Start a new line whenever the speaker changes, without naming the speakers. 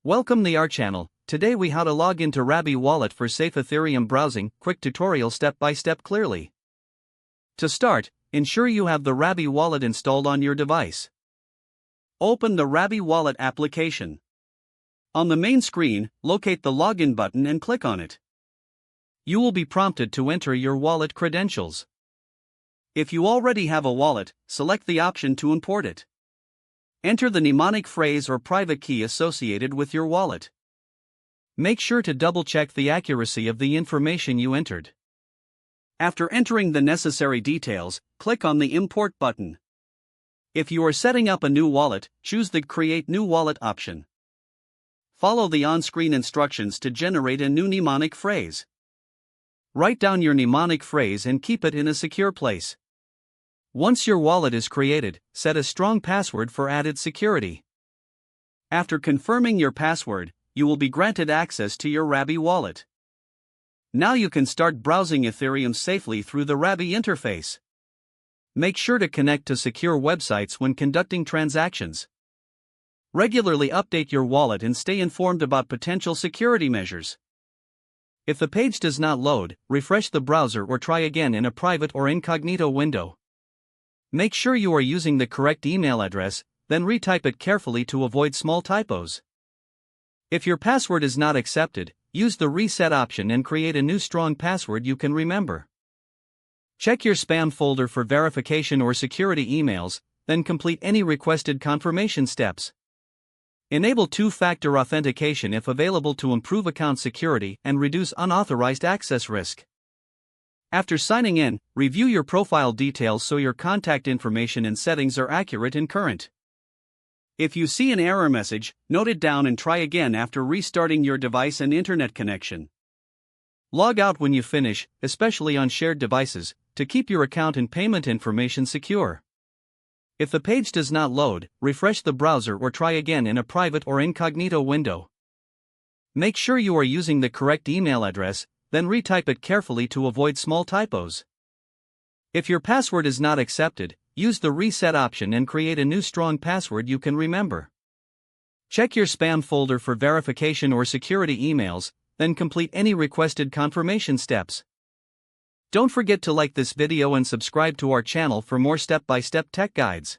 Welcome to our channel. Today we how to log into Rabby wallet for safe Ethereum browsing. Quick tutorial step by step clearly. To start, ensure you have the Rabby wallet installed on your device. Open the Rabby wallet application. On the main screen, locate the login button and click on it. You will be prompted to enter your wallet credentials. If you already have a wallet, select the option to import it. Enter the mnemonic phrase or private key associated with your wallet. Make sure to double-check the accuracy of the information you entered. After entering the necessary details, click on the Import button. If you are setting up a new wallet, choose the Create New Wallet option. Follow the on-screen instructions to generate a new mnemonic phrase. Write down your mnemonic phrase and keep it in a secure place. Once your wallet is created, set a strong password for added security. After confirming your password, you will be granted access to your Rabby wallet. Now you can start browsing Ethereum safely through the Rabby interface. Make sure to connect to secure websites when conducting transactions. Regularly update your wallet and stay informed about potential security measures. If the page does not load, refresh the browser or try again in a private or incognito window. Make sure you are using the correct email address, then retype it carefully to avoid small typos. If your password is not accepted, use the reset option and create a new strong password you can remember. Check your spam folder for verification or security emails, then complete any requested confirmation steps. Enable two-factor authentication if available to improve account security and reduce unauthorized access risk. After signing in, review your profile details so your contact information and settings are accurate and current. If you see an error message, note it down and try again after restarting your device and internet connection. Log out when you finish, especially on shared devices, to keep your account and payment information secure. If the page does not load, refresh the browser or try again in a private or incognito window. Make sure you are using the correct email address, then retype it carefully to avoid small typos. If your password is not accepted, use the reset option and create a new strong password you can remember. Check your spam folder for verification or security emails, then complete any requested confirmation steps. Don't forget to like this video and subscribe to our channel for more step-by-step tech guides.